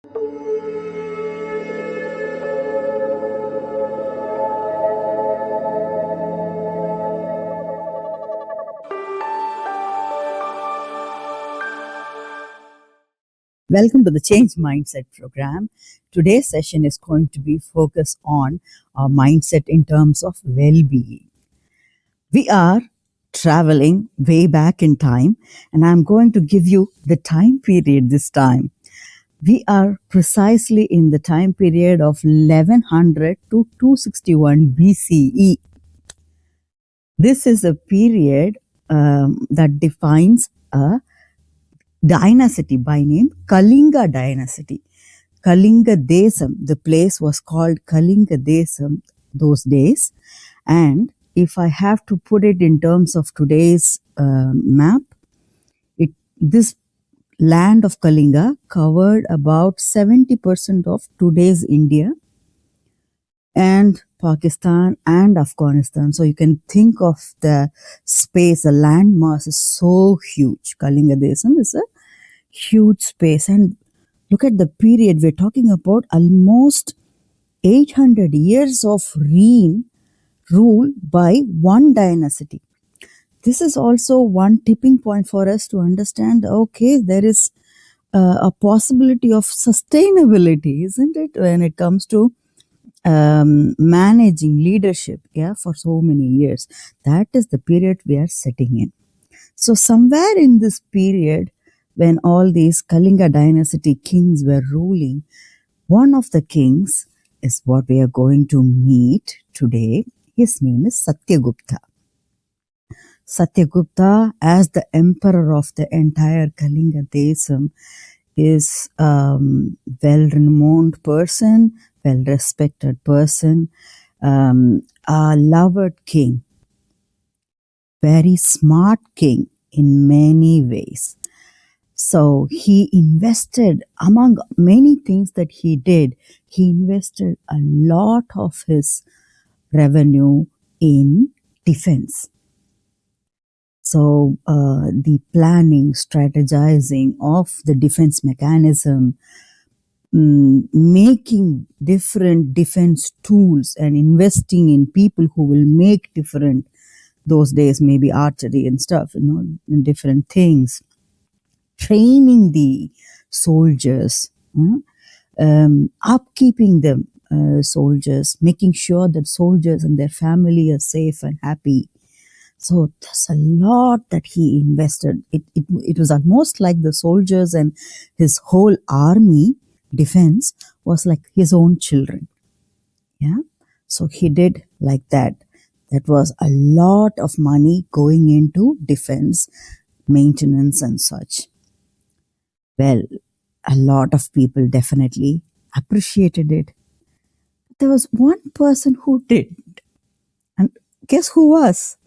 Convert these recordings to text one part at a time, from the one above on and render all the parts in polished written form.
Welcome to the Change Mindset program. Today's session is going to be focused on our mindset in terms of well-being. We are traveling way back in time, and I'm going to give you the time period this time. We are precisely in the time period of 1100 to 261 BCE. This is a period that defines a dynasty by name Kalinga dynasty. Kalinga Desam, the place was called Kalinga Desam those days. And if I have to put it in terms of today's map, this land of Kalinga covered about 70% of today's India and Pakistan and Afghanistan. So you can think of the space, the land mass is so huge. Kalinga Desam is a huge space. And look at the period. We're talking about almost 800 years of rule by one dynasty. This is also one tipping point for us to understand, okay, there is a possibility of sustainability, isn't it, when it comes to managing leadership, for so many years. That is the period we are sitting in. So somewhere in this period, when all these Kalinga dynasty kings were ruling, one of the kings is what we are going to meet today. His name is Satyagupta. Satyagupta, as the emperor of the entire Kalinga Desam, is a well-renowned person, well-respected person, a loved king, very smart king in many ways. So he invested, among many things that he did, he invested a lot of his revenue in defense. So the planning, strategizing of the defense mechanism, making different defense tools and investing in people who will make different, those days maybe archery and stuff, and different things. Training the soldiers, upkeeping the soldiers, making sure that soldiers and their family are safe and happy. So there's a lot that he invested. It was almost like the soldiers and his whole army defense was like his own children. Yeah. So he did like that. That was a lot of money going into defense, maintenance and such. Well, a lot of people definitely appreciated it. There was one person who didn't. And guess who was?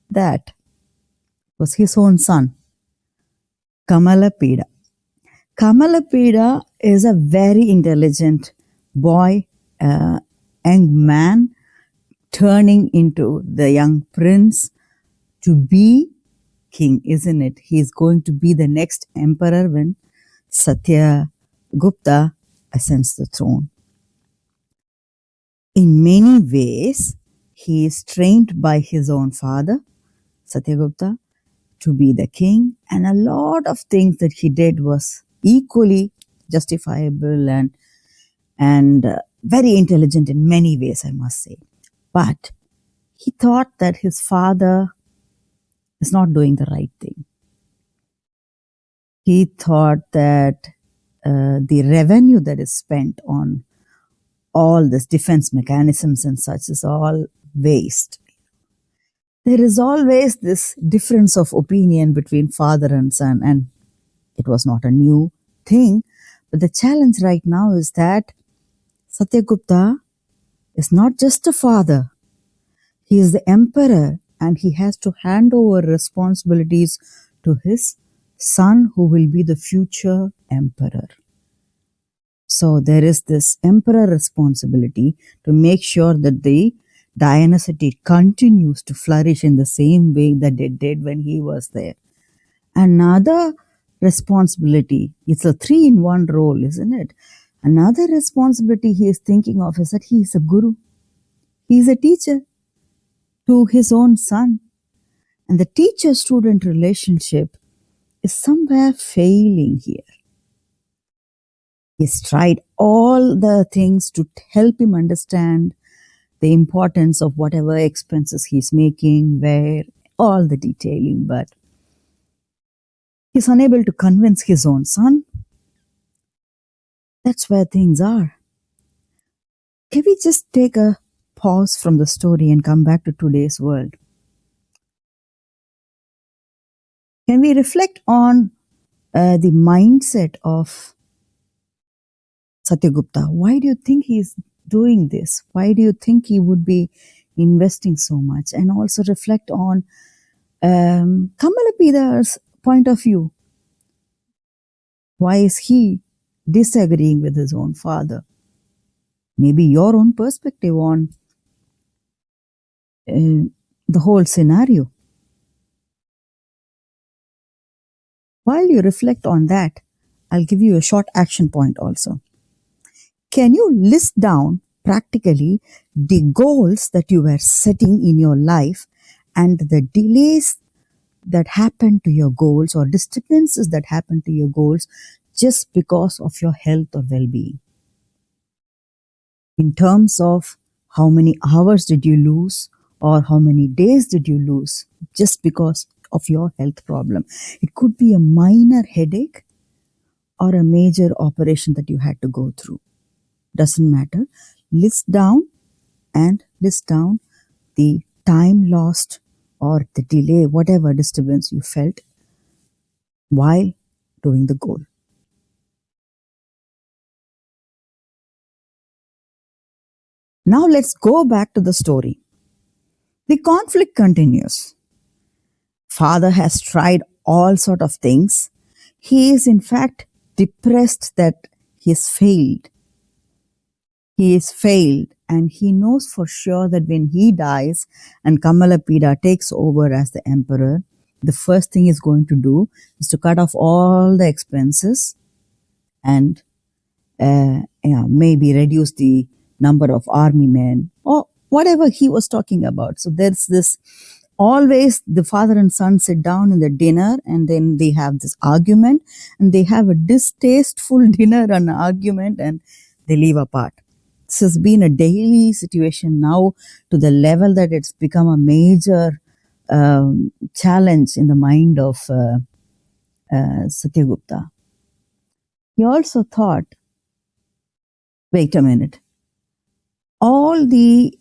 That was his own son, Kamalapida. Kamalapida is a very intelligent boy, young man, turning into the young prince to be king, isn't it? He's going to be the next emperor when Satyagupta ascends the throne. In many ways, he is trained by his own father, Satyagupta, to be the king, and a lot of things that he did was equally justifiable and very intelligent in many ways, I must say. But he thought that his father is not doing the right thing. He thought that the revenue that is spent on all this defense mechanisms and such is all waste. There is always this difference of opinion between father and son, and it was not a new thing. But the challenge right now is that Satyagupta is not just a father. He is the emperor, and he has to hand over responsibilities to his son, who will be the future emperor. So there is this emperor responsibility to make sure that the dynasty continues to flourish in the same way that it did when he was there. Another responsibility. It's a three-in-one role, isn't it? Another responsibility he is thinking of is that he is a guru. He is a teacher to his own son. And the teacher-student relationship is somewhere failing here. He's tried all the things to help him understand the importance of whatever expenses he's making, where, all the detailing, but he's unable to convince his own son. That's where things are. Can we just take a pause from the story and come back to today's world? Can we reflect on the mindset of Satyagupta? Why do you think he's doing this? Why do you think he would be investing so much? And also reflect on Kamalapida's point of view. Why is he disagreeing with his own father? Maybe your own perspective on the whole scenario. While you reflect on that, I'll give you a short action point also. Can you list down practically the goals that you were setting in your life and the delays that happened to your goals or disturbances that happened to your goals just because of your health or well-being? In terms of how many hours did you lose or how many days did you lose just because of your health problem? It could be a minor headache or a major operation that you had to go through. Doesn't matter. List down the time lost or the delay, whatever disturbance you felt while doing the goal. Now let's go back to the story. The conflict continues. Father has tried all sort of things. He is in fact depressed that he's failed. He is failed and he knows for sure that when he dies and Kamalapida takes over as the emperor, the first thing he's going to do is to cut off all the expenses and maybe reduce the number of army men or whatever he was talking about. So there's this, always the father and son sit down in the dinner and then they have this argument and they have a distasteful dinner and argument and they leave apart. This has been a daily situation now to the level that it's become a major challenge in the mind of Satyagupta. He also thought, wait a minute, all the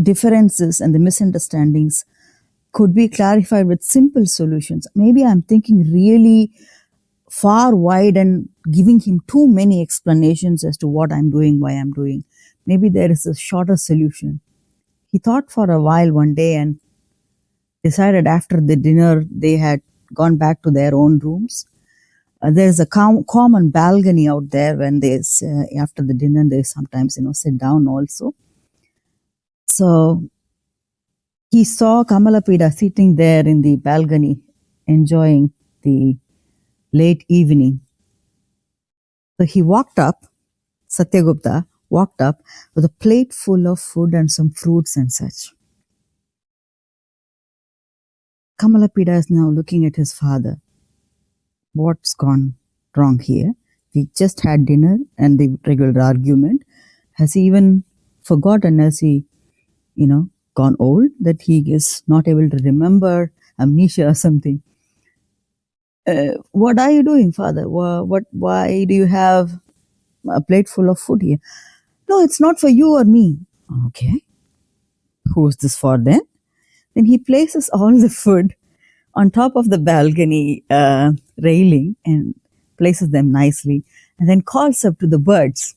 differences and the misunderstandings could be clarified with simple solutions. Maybe I'm thinking really far wide and giving him too many explanations as to what I'm doing, why I'm doing. Maybe there is a shorter solution. He thought for a while one day and decided after the dinner they had gone back to their own rooms. There's a common balcony out there when there's after the dinner they sometimes sit down also. So he saw Kamalapida sitting there in the balcony enjoying the late evening. So he walked up, Satyagupta walked up with a plate full of food and some fruits and such. Kamalapida is now looking at his father. What's gone wrong here? We just had dinner and the regular argument. Has he even forgotten, has he, gone old, that he is not able to remember, amnesia or something? What are you doing, father? Why do you have a plate full of food here? No, it's not for you or me. Okay. Who's this for then? Then he places all the food on top of the balcony railing and places them nicely and then calls up to the birds.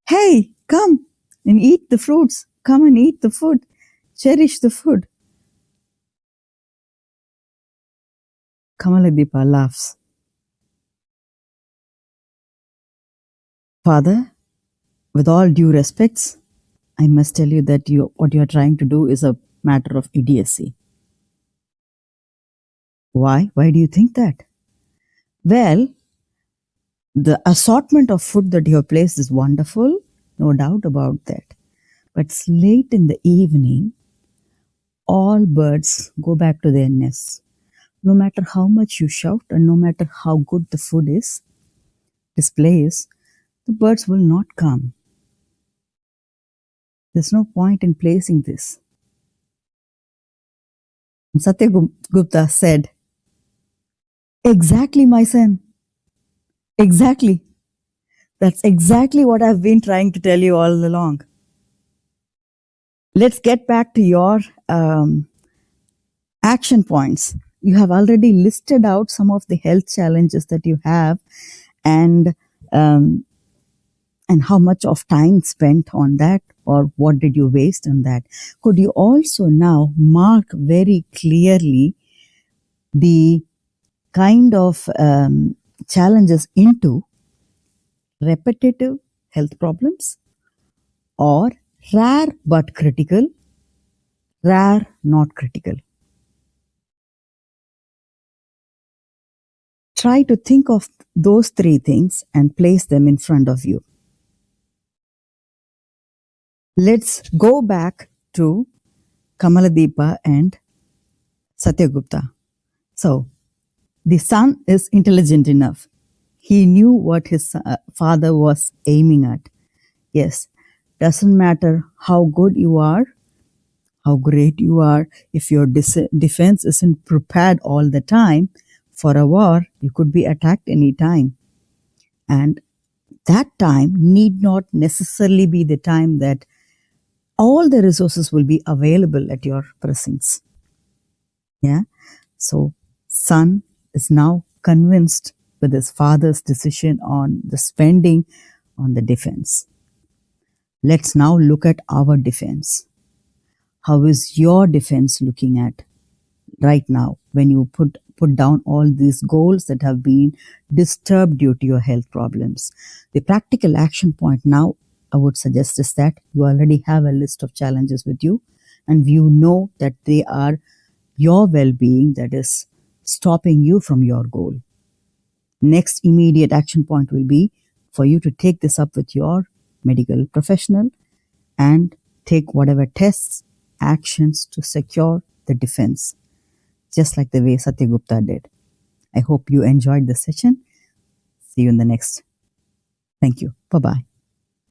Hey, come and eat the fruits. Come and eat the food. Cherish the food. Kamaladeepa laughs. Father, with all due respects, I must tell you that what you are trying to do is a matter of idiocy. Why? Why do you think that? Well, the assortment of food that you have placed is wonderful, no doubt about that. But it's late in the evening, all birds go back to their nests. No matter how much you shout and no matter how good the food is, display is, the birds will not come. There's no point in placing this. And Satyagupta said, exactly, my son. Exactly. That's exactly what I've been trying to tell you all along. Let's get back to your action points. You have already listed out some of the health challenges that you have, and um, and how much of time spent on that, or what did you waste on that. Could you also now mark very clearly the kind of challenges into repetitive health problems, or rare but critical, rare not critical? Try to think of those three things and place them in front of you. Let's go back to Kamaladeepa and Satyagupta. So, the son is intelligent enough. He knew what his father was aiming at. Yes, doesn't matter how good you are, how great you are, if your defense isn't prepared all the time for a war, you could be attacked any time. And that time need not necessarily be the time that all the resources will be available at your presence. Yeah. So, son is now convinced with his father's decision on the spending on the defense. Let's now look at our defense. How is your defense looking at right now when you put down all these goals that have been disturbed due to your health problems? The practical action point now I would suggest is that you already have a list of challenges with you, and you know that they are your well-being that is stopping you from your goal. Next immediate action point will be for you to take this up with your medical professional and take whatever tests, actions to secure the defense, just like the way Satyagupta did. I hope you enjoyed the session. See you in the next. Thank you. Bye-bye.